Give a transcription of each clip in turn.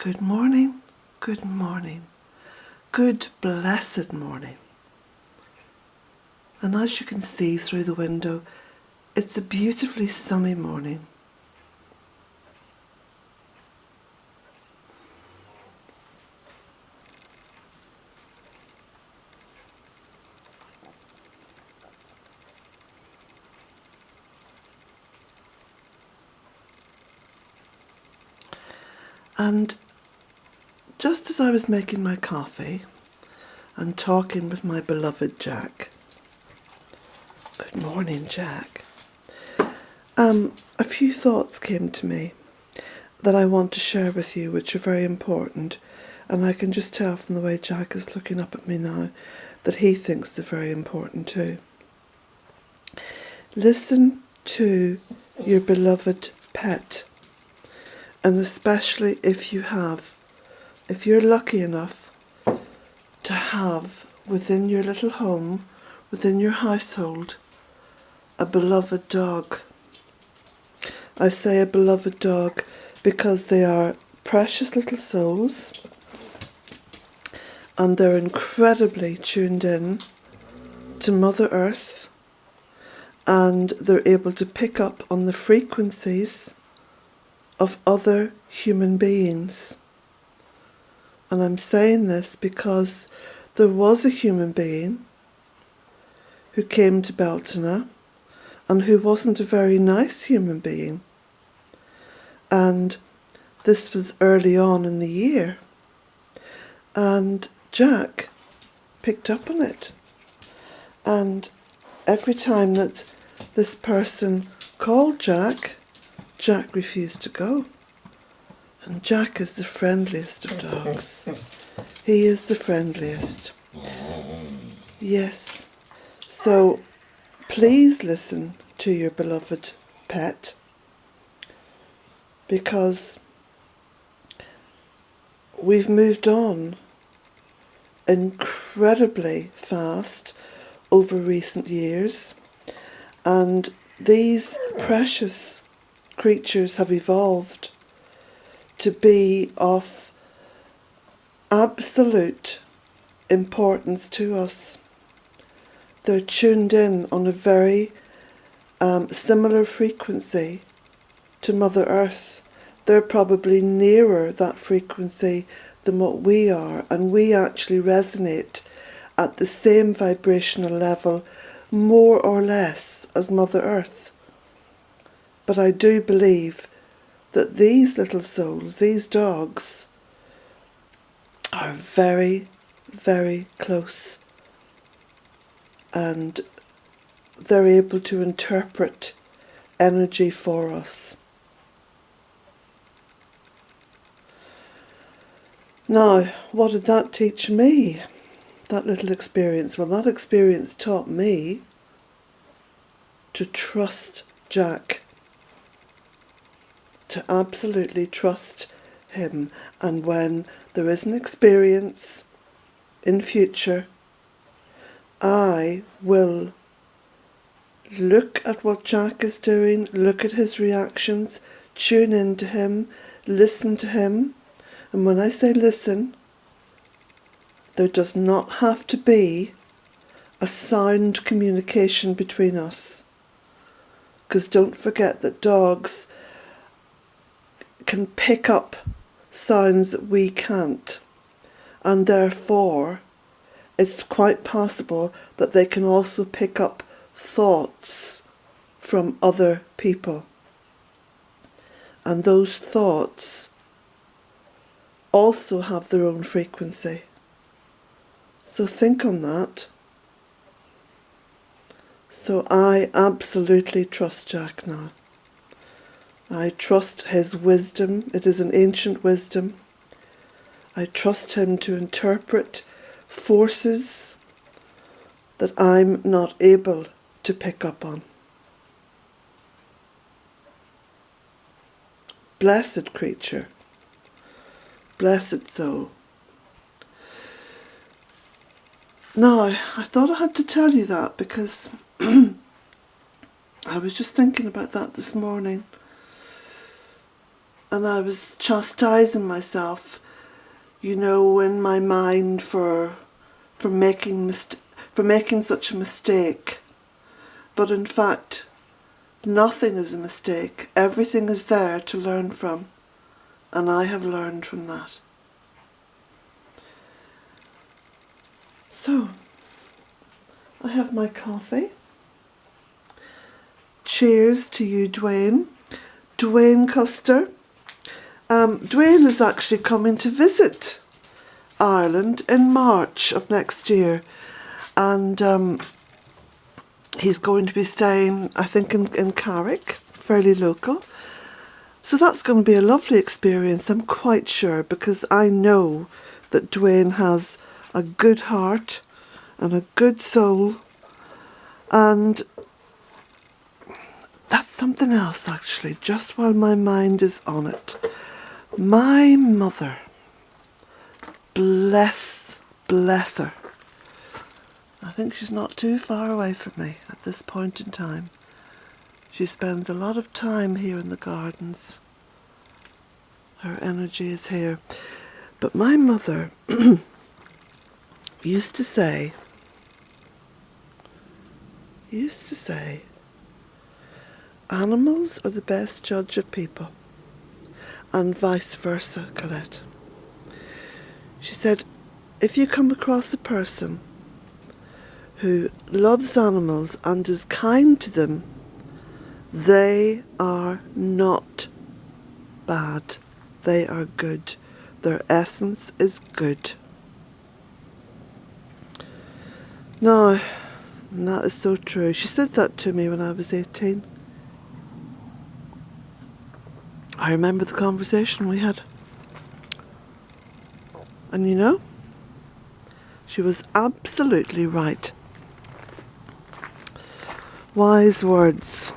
Good morning, good morning, good blessed morning. And as you can see through the window, it's a beautifully sunny morning. And just as I was making my coffee and talking with my beloved Jack, good morning, Jack, a few thoughts came to me that I want to share with you, which are very important. And I can just tell from the way Jack is looking up at me now that he thinks they're very important too. Listen to your beloved pet, and especially if you're lucky enough to have within your little home, within your household, a beloved dog. I say a beloved dog because they are precious little souls and they're incredibly tuned in to Mother Earth, and they're able to pick up on the frequencies of other human beings. And I'm saying this because there was a human being who came to Bealtaine and who wasn't a very nice human being. And this was early on in the year. And Jack picked up on it. And every time that this person called Jack, Jack refused to go. And Jack is the friendliest of dogs. He is the friendliest. Yes. So please listen to your beloved pet, because we've moved on incredibly fast over recent years, and these precious creatures have evolved to be of absolute importance to us. They're tuned in on a very similar frequency to Mother Earth. They're probably nearer that frequency than what we are, and we actually resonate at the same vibrational level, more or less, as Mother Earth. But I do believe that these little souls, these dogs, are very, very close, and they're able to interpret energy for us. Now, what did that teach me, that little experience? Well, that experience taught me to trust Jack, to absolutely trust him. And when there is an experience in future, I will look at what Jack is doing, look at his reactions, tune into him, listen to him. And when I say listen, there does not have to be a sound communication between us. Because don't forget that dogs can pick up sounds that we can't. And therefore, it's quite possible that they can also pick up thoughts from other people. And those thoughts also have their own frequency. So think on that. So I absolutely trust Jack now. I trust his wisdom. It is an ancient wisdom. I trust him to interpret forces that I'm not able to pick up on. Blessed creature. Blessed soul. Now, I thought I had to tell you that because I was just thinking about that this morning. And I was chastising myself, you know, in my mind for making such a mistake. But in fact, nothing is a mistake. Everything is there to learn from. And I have learned from that. So, I have my coffee. Cheers to you, Dwayne. Dwayne Custer. Dwayne is actually coming to visit Ireland in March of next year. And he's going to be staying, I think, in Carrick, fairly local. So that's going to be a lovely experience, I'm quite sure, because I know that Dwayne has a good heart and a good soul. And that's something else, actually, just while my mind is on it. My mother, bless her. I think she's not too far away from me at this point in time. She spends a lot of time here in the gardens. Her energy is here. But my mother used to say, animals are the best judge of people, and vice versa, Colette. She said, if you come across a person who loves animals and is kind to them, they are not bad. They are good. Their essence is good. No, that is so true. She said that to me when I was 18. I remember the conversation we had. And you know, she was absolutely right. Wise words.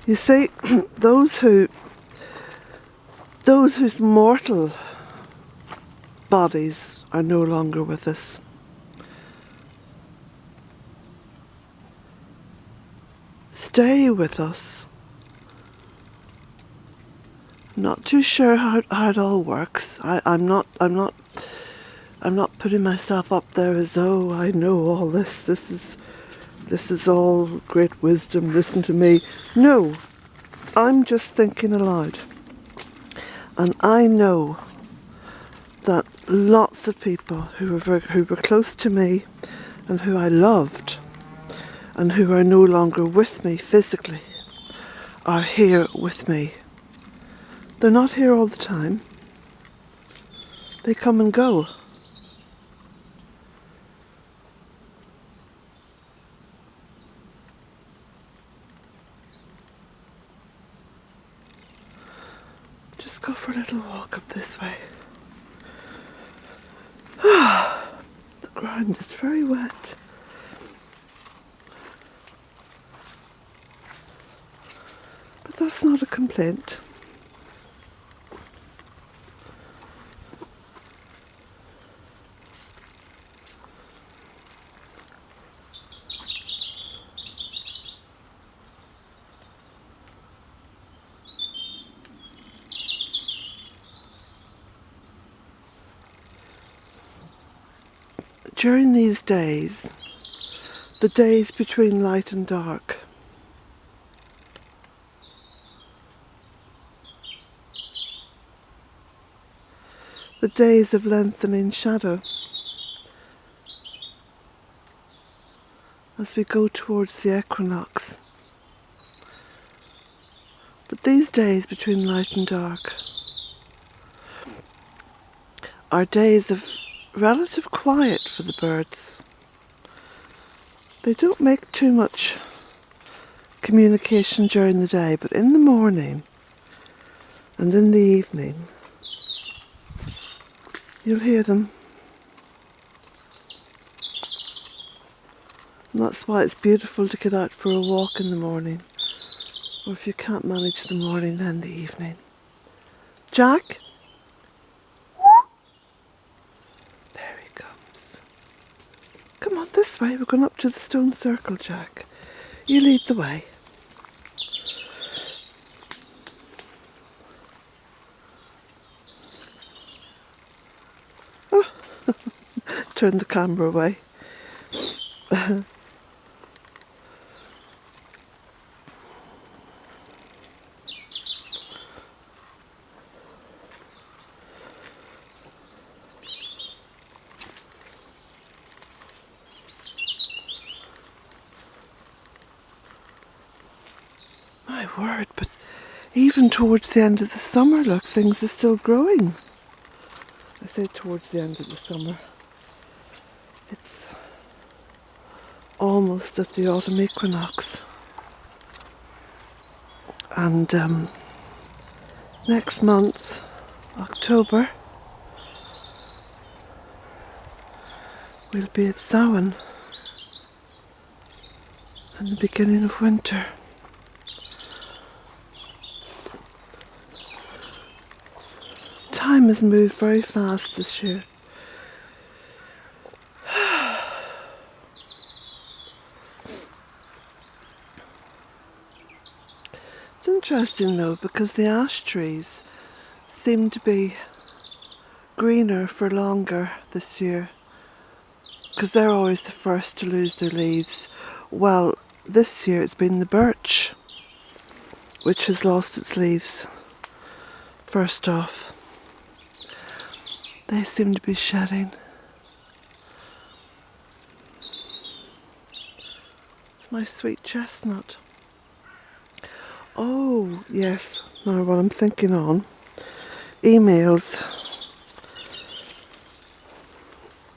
You see, those whose mortal bodies are no longer with us, stay with us. I'm not too sure how it all works. I'm not putting myself up there as, oh, I know all this. This is all great wisdom. Listen to me. No, I'm just thinking aloud. And I know that lots of people who were close to me and who I loved and who are no longer with me physically are here with me. They're not here all the time. They come and go. Just go for a little walk up this way. The ground is very wet. But that's not a complaint. During these days, the days between light and dark, the days of lengthening shadow, as we go towards the equinox. But these days between light and dark are days of relative quiet for the birds. They don't make too much communication during the day, but in the morning and in the evening you'll hear them. And that's why it's beautiful to get out for a walk in the morning, or if you can't manage the morning, then the evening. Jack? Come on, this way. We're going up to the stone circle, Jack. You lead the way. turn the camera away. My word, but even towards the end of the summer, look, things are still growing. I say towards the end of the summer. It's almost at the autumn equinox. And next month, October, we'll be at Samhain and the beginning of winter. Time has moved very fast this year. It's interesting though, because the ash trees seem to be greener for longer this year, because they're always the first to lose their leaves. Well, this year it's been the birch which has lost its leaves first off. They seem to be shedding. It's my sweet chestnut. Oh, yes. Now what I'm thinking on, emails.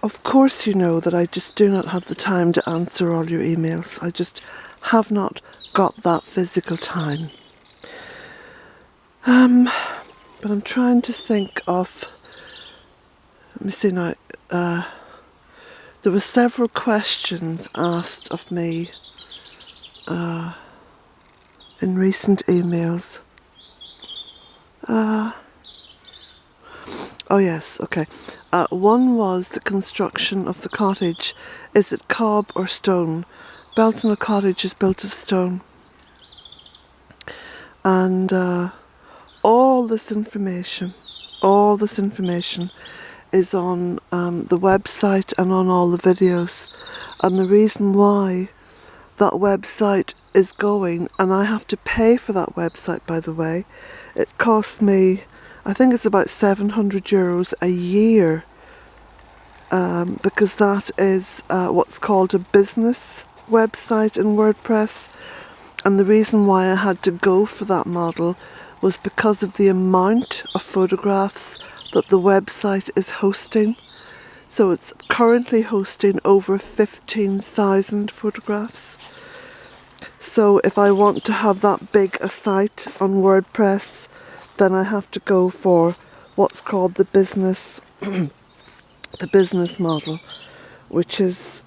Of course you know that I just do not have the time to answer all your emails. I just have not got that physical time. But I'm trying to think of, let me see now, there were several questions asked of me in recent emails. Oh yes, okay. One was the construction of the cottage. Is it cob or stone? Bealtaine Cottage is built of stone. And all this information is on the website and on all the videos. And the reason why that website is going, and I have to pay for that website, by the way, it costs me, I think it's about €700 a year, because that is what's called a business website in WordPress. And the reason why I had to go for that model was because of the amount of photographs that the website is hosting. So it's currently hosting over 15,000 photographs. So if I want to have that big a site on WordPress, then I have to go for what's called the business the business model, which is,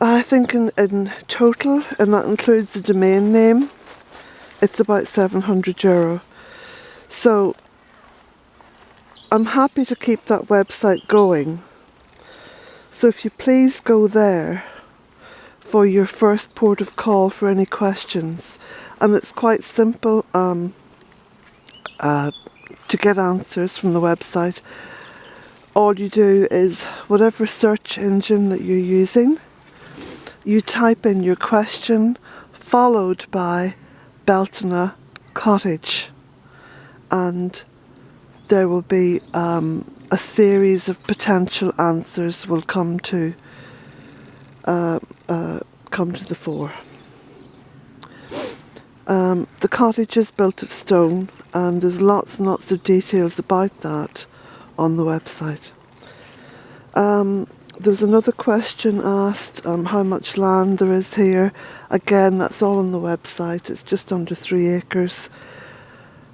I think in total, and that includes the domain name, it's about €700. So I'm happy to keep that website going. So if you please go there for your first port of call for any questions. And it's quite simple to get answers from the website. All you do is, whatever search engine that you're using, you type in your question followed by Bealtaine Cottage, and there will be a series of potential answers will come to the fore. The cottage is built of stone, and there's lots and lots of details about that on the website. There's another question asked, how much land there is here. Again, that's all on the website. It's just under 3 acres.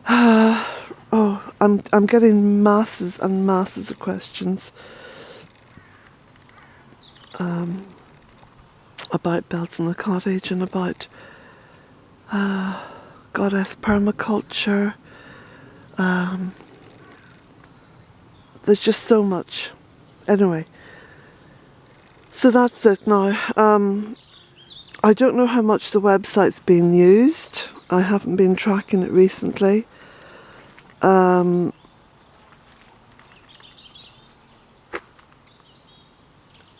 Oh, I'm getting masses and masses of questions about Bealtaine Cottage and about Goddess Permaculture. There's just so much. Anyway, so that's it now. I don't know how much the website's been used. I haven't been tracking it recently.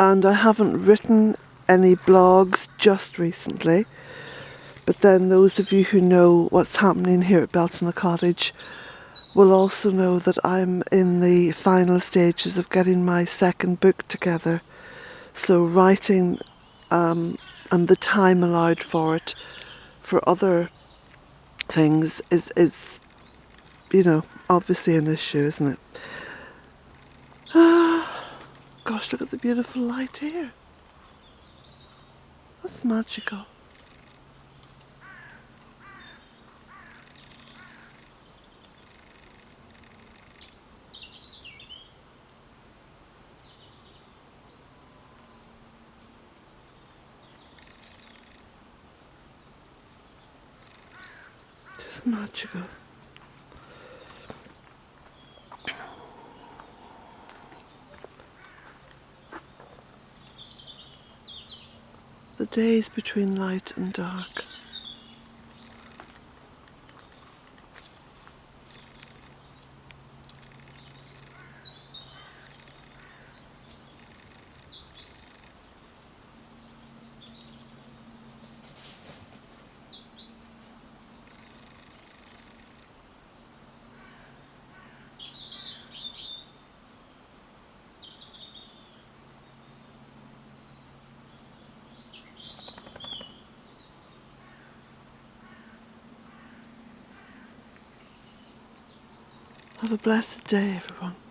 and I haven't written any blogs just recently. But then those of you who know what's happening here at Bealtaine Cottage will also know that I'm in the final stages of getting my second book together. So writing and the time allowed for it for other things is you know, obviously an issue, isn't it? Gosh, look at the beautiful light here. That's magical. Just magical. The days between light and dark. Have a blessed day, everyone.